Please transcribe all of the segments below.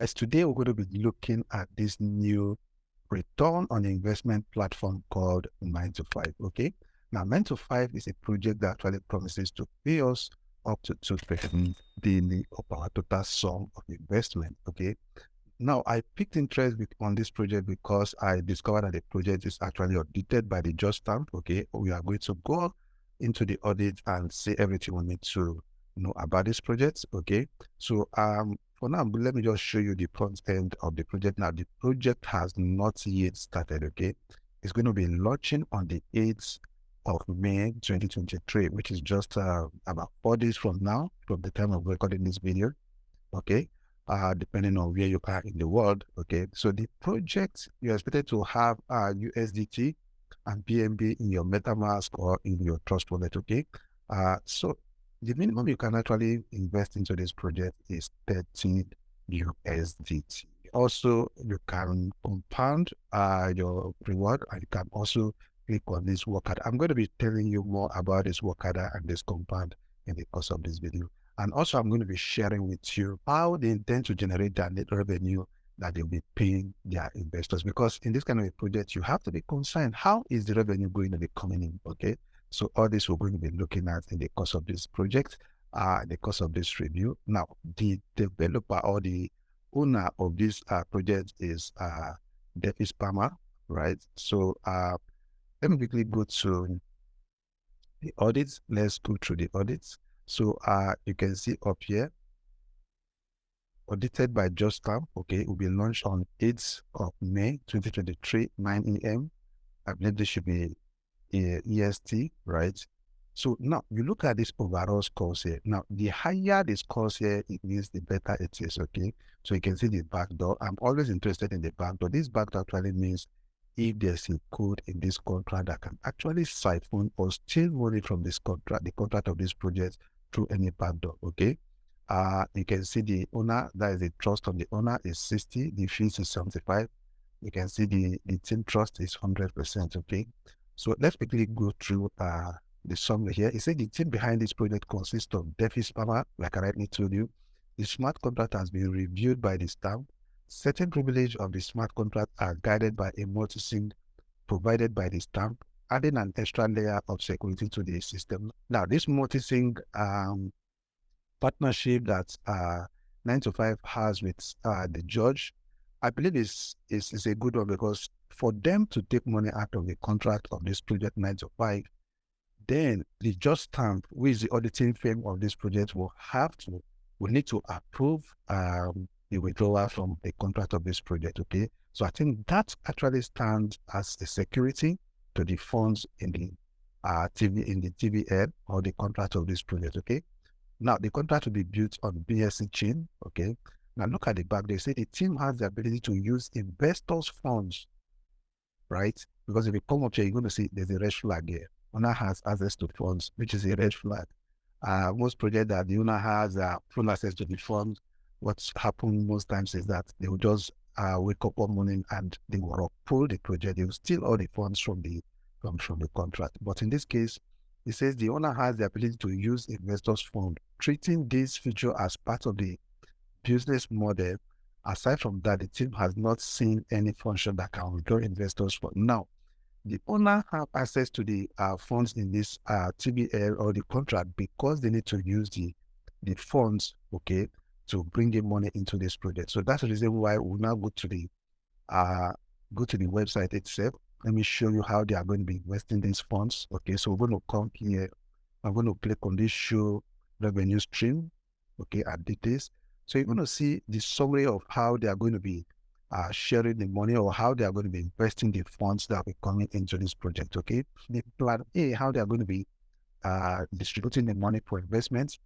As today, we're going to be looking at this new return on investment platform called Nine2Five. Okay. Now, Nine2Five is a project that actually promises to pay us up to 2% daily of our total sum of investment. Okay. Now, I picked interest on this project because I discovered that the project is actually audited by the Just Stamp. Okay. We are going to go into the audit and see everything we need to know about this project. Okay. So, for now, let me just show you the front end of the project. Now, the project has not yet started, okay? It's going to be launching on the 8th of May, 2023, which is just about 4 days from now, from the time of recording this video, okay? Depending on where you are in the world, okay? So the project, you're expected to have USDT and BNB in your MetaMask or in your Trust wallet, okay? So the minimum you can actually invest into this project is 30 USDT. Also, you can compound your reward, and you can also click on this workout. I'm going to be telling you more about this workout and this compound in the course of this video. And also, I'm going to be sharing with you how they intend to generate that net revenue that they'll be paying their investors. Because in this kind of a project, you have to be concerned, how is the revenue going to be coming in, okay? So all this we're going to be looking at in the course of this project, in the course of this review. Now, the developer or the owner of this project is Dapp, right? So let me quickly go to the audits. Let's go through the audits. So you can see up here, audited by Just Stamp, okay, it will be launched on 8th of May 2023, 9 a.m. I believe this should be EST, right? So now you look at this overall scores here. Now, the higher the scores here, it means the better it is, okay? So you can see the backdoor. I'm always interested in the backdoor. This backdoor actually means if there's a code in this contract that can actually siphon or steal money from this contract, the contract of this project through any backdoor, okay? You can see the owner, that is the trust on the owner is 60, the fees is 75. You can see the team trust is 100%, okay? So let's quickly go through the summary here. It says the team behind this project consists of Dapp, like I rightly told you. The smart contract has been reviewed by the staff. Certain privileges of the smart contract are guided by a multi-sig provided by the staff, adding an extra layer of security to the system. Now, this multi-sig partnership that Nine2Five has with the judge, I believe is a good one, because for them to take money out of the contract of this project Nine2Five, then the Just Stamp, who is the auditing firm of this project, will need to approve the withdrawal from the contract of this project, okay? So I think that actually stands as a security to the funds in the TVL or the contract of this project, okay? Now, the contract will be built on BSC chain, okay? Now, look at the back. They say the team has the ability to use investors' funds, right? Because if you come up here, you're going to see there's a red flag here. Owner has access to funds, which is a red flag. Most projects that the owner has full access to the funds, what's happened most times is that they will just wake up one morning and they will pull the project. They will steal all the funds from the contract. But in this case, it says the owner has the ability to use investors' fund, treating this feature as part of the business model. Aside from that, the team has not seen any function that can withdraw investors' fund. Now, the owner have access to the funds in this TBL or the contract because they need to use the funds, okay, to bring the money into this project. So that's the reason why we'll now go to the website itself. Let me show you how they are going to be investing these funds. Okay, so we're going to come here. I'm going to click on this show revenue stream, okay, at details. So you're going to see the summary of how they are going to be sharing the money, or how they are going to be investing the funds that are coming into this project, okay? The plan A, how they are going to be distributing the money for investments.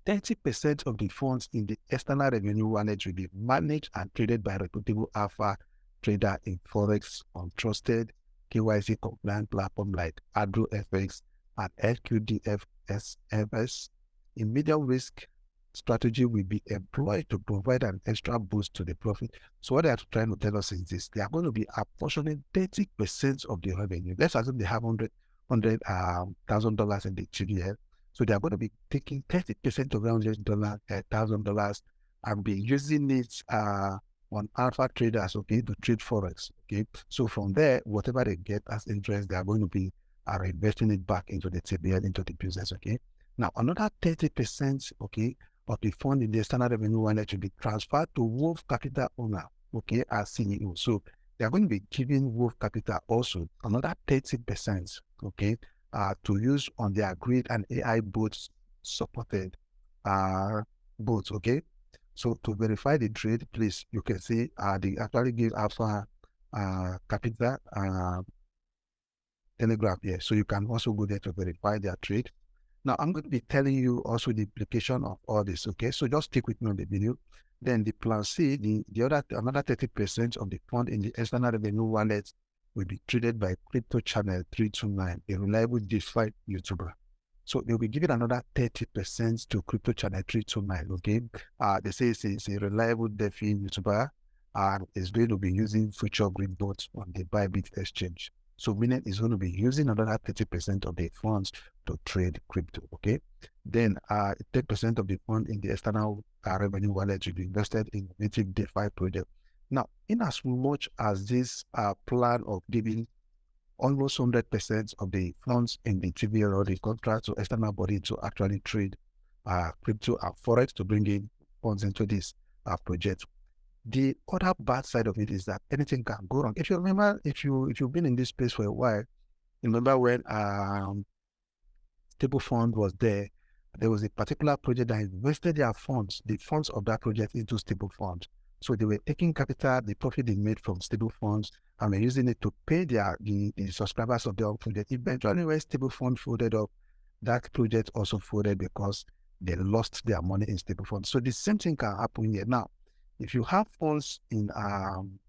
30% of the funds in the external revenue wallet will be managed and traded by reputable alpha trader in Forex on trusted KYC compliant platform like AdroFX and LQDFSFS. In medium risk strategy will be employed to provide an extra boost to the profit. So what they are trying to tell us is this: they are going to be apportioning 30% of the revenue. Let's assume they have $100,000 in the TDL. So they are going to be taking 30% of $100,000 I've been using it on alpha traders, okay, to trade forex, okay. So from there, whatever they get as interest, they are going to be reinvesting it back into the TBL, into the business, okay. Now another 30%, okay, of the fund in the external revenue wallet to be transferred to Wolf Capital owner, okay, as CEO. So they are going to be giving Wolf Capital also another 30%, okay, to use on their grid and AI bots supported bots, okay. So to verify the trade, please, you can see they actually give Alpha Capital Telegram here. So you can also go there to verify their trade. Now, I'm going to be telling you also the implication of all this, okay? So just stick with me on the video. Then the plan C, another 30% of the fund in the external revenue wallet will be traded by Crypto Channel 329, a reliable DeFi YouTuber. So they'll be giving another 30% to Crypto Channel 329, okay? They say it's a reliable DeFi YouTuber and is going to be using future green bots on the Bybit exchange. So meaning is going to be using another 30% of the funds to trade crypto, okay? Then 10% of the fund in the external revenue wallet will be invested in native DeFi project. Now, in as much as this plan of giving almost 100% of the funds in the TVL or the contract to external body to actually trade crypto and forex to bring in funds into this project. The other bad side of it is that anything can go wrong. If you remember, if you've been in this space for a while, remember when stable fund was there was a particular project that invested their funds, the funds of that project, into stable funds. So they were taking capital, the profit they made from stable funds, and were using it to pay the subscribers of their project. Eventually, when stable fund folded up, that project also folded because they lost their money in stable funds. So the same thing can happen here. Now, if you have funds in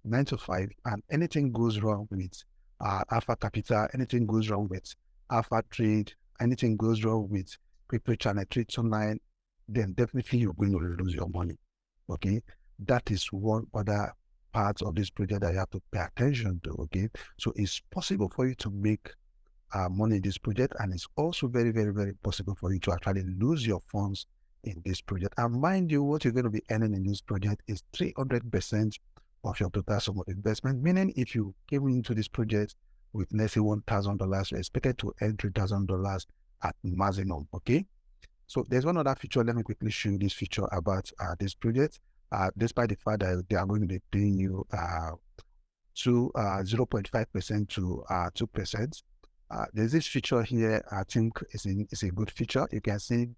9to5 and anything goes wrong with Alpha Capital, anything goes wrong with Alpha Trade, anything goes wrong with Crypto Channel 329, then definitely you're going to lose your money. Okay, that is one other part of this project that you have to pay attention to. Okay, so it's possible for you to make money in this project, and it's also very, very, very possible for you to actually lose your funds in this project. And mind you, what you're going to be earning in this project is 300% of your total sum of investment. Meaning, if you came into this project with, let's say, $1,000, you're expected to earn $3,000 at maximum. Okay. So there's one other feature. Let me quickly show you this feature about this project. Despite the fact that they are going to be paying you 0.5% to 2%. There's this feature here. I think it's a good feature. You can see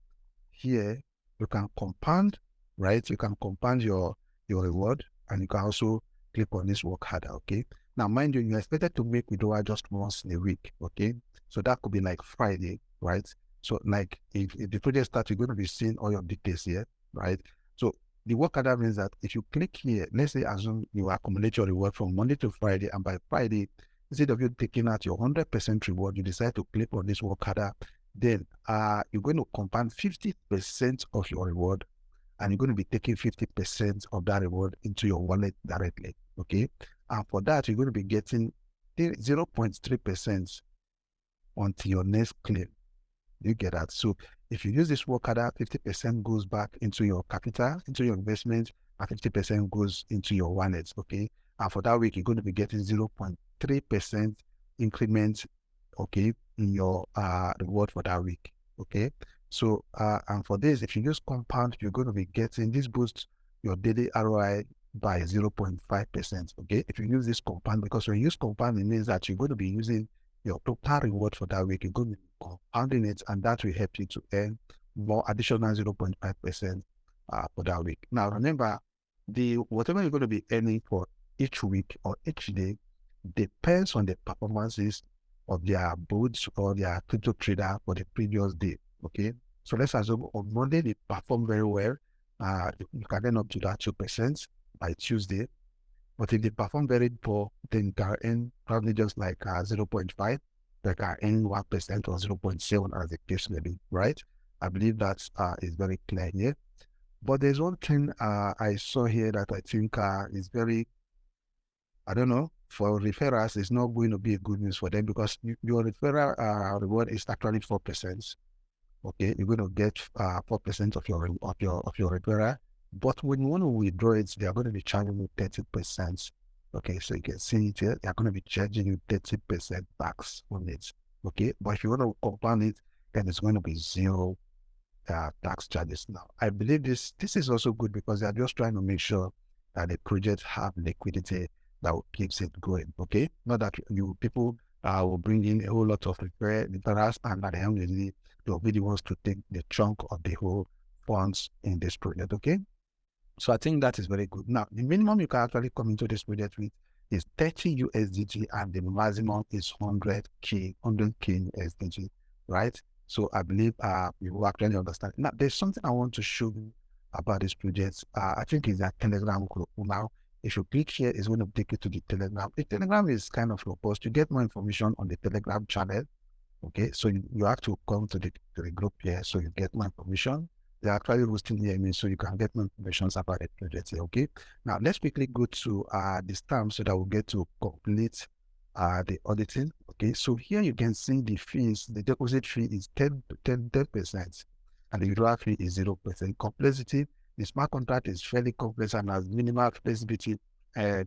here, you can compound, right? You can compound your reward, and you can also click on this work harder. Okay. Now, mind you, you're expected to make withdrawal just once in a week. Okay. So that could be like Friday, right? So like if the project starts, you're going to be seeing all your details here, right? So the work order means that if you click here, let's say assume you accumulate your reward from Monday to Friday, and by Friday, instead of you taking out your 100% reward, you decide to click on this work order, then you're going to compound 50% of your reward, and you're going to be taking 50% of that reward into your wallet directly. Okay. And for that, you're going to be getting 0.3% until your next claim. You get that? So if you use this work order, 50% goes back into your capital, into your investment, and 50% goes into your wallet. Okay. And for that week, you're going to be getting 0.3% increment, okay, in your reward for that week. Okay. So and for this, if you use compound, you're going to be getting this boosts your daily ROI by 0.5%. Okay. If you use this compound, because when you use compound, it means that you're going to be using your total reward for that week. You're going to be compounding it, and that will help you to earn more additional 0.5% for that week. Now remember, whatever you're going to be earning for each week or each day depends on the performances of their bots or their crypto trader for the previous day. Okay. So let's assume on Monday they perform very well. You can earn up to that 2% by Tuesday. But if they perform very poor, then you can earn probably just like 0.5, they can earn 1% or 0.7 as the case may be, right? I believe that is very clear here. But there's one thing I saw here that I think is very, I don't know, for referrals, it's not going to be a good news for them, because your referral reward is actually 4%. Okay, you're going to get 4% of your referral. But when you want to withdraw it, they are going to be charging you 30%. Okay, so you can see it here. They are going to be charging you 30% tax on it. Okay, but if you want to compound it, then it's going to be zero tax charges. Now, I believe this is also good because they are just trying to make sure that the project have liquidity that will keeps it going. Okay, not that you people will bring in a whole lot of referrals, and at the end of the day, they'll be the ones to take the chunk of the whole funds in this project. Okay, so I think that is very good. Now, the minimum you can actually come into this project with is 30 USDT, and the maximum is 100K USDT, right? So I believe you will actually understand. Now, there's something I want to show you about this project. I think it's a Telegram group. Now, if you click here, it's going to take you to the Telegram. The Telegram is kind of robust. You get more information on the Telegram channel. Okay, so you have to come to the group here, so you get more information. They're actually hosting the email, so you can get more information about the project here. Okay, now let's quickly go to the stamp so that we'll get to complete the auditing. Okay, so here you can see the fees. The deposit fee is 10%, and the withdrawal fee is 0%. Complexity: the smart contract is fairly complex and has minimal flexibility by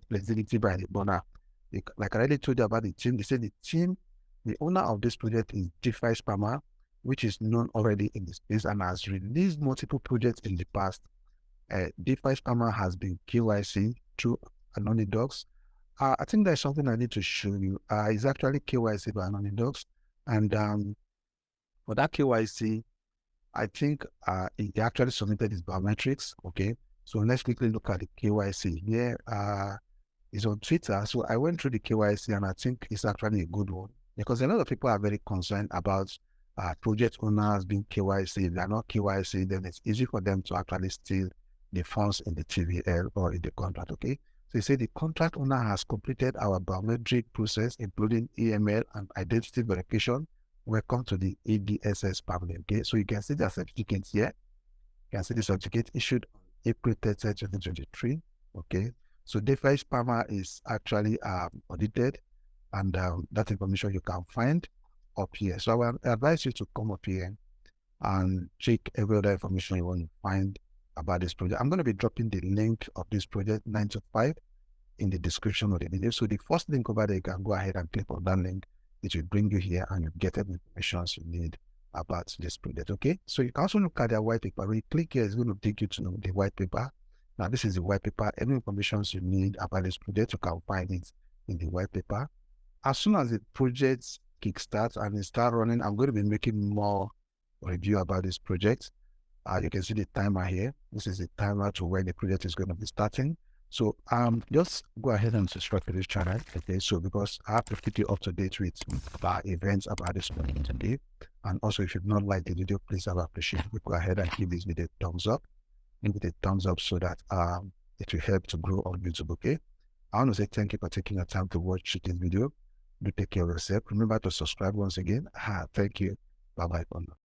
the owner. Like I already told you about the team, they said the owner of this project is DeFi Spammer, which is known already in the space and has released multiple projects in the past. DeFi Spammer has been KYC through Anonydocs. I think there's something I need to show you. It's actually KYC by Anonydocs. And for that KYC, I think he actually submitted his biometrics. Okay. So let's quickly look at the KYC. Here is on Twitter. So I went through the KYC and I think it's actually a good one because a lot of people are very concerned about project owners being KYC. If they're not KYC, then it's easy for them to actually steal the funds in the TVL or in the contract. Okay. So you say the contract owner has completed our biometric process, including EML and identity verification. Welcome to the ADSS family. Okay. So you can see the certificates here. You can see the certificate issued on April 30, 2023. Okay. So DeFi Spammer is actually audited, and that information you can find up here. So I will advise you to come up here and check every other information you want to find about this project. I'm going to be dropping the link of this project, 9to5, in the description of the video. So the first link over there, you can go ahead and click on that link. It will bring you here and you get every information you need about this project. Okay, so you can also look at their white paper. When you click here, it's going to take you to the white paper. Now, this is the white paper. Any information you need about this project, you can find it in the white paper. As soon as the project kickstarts and it starts running, I'm going to be making more review about this project. You can see the timer here. This is the timer to when the project is going to be starting. So just go ahead and subscribe to this channel. Okay, so because I have to keep you up to date with events about this project today. And also, if you've not liked the video, please have appreciate it. Go ahead and give this video a thumbs up. Give it a thumbs up so that it will help to grow on YouTube. Okay, I want to say thank you for taking your time to watch this video. Do take care of yourself. Remember to subscribe once again. Thank you. Bye bye for now.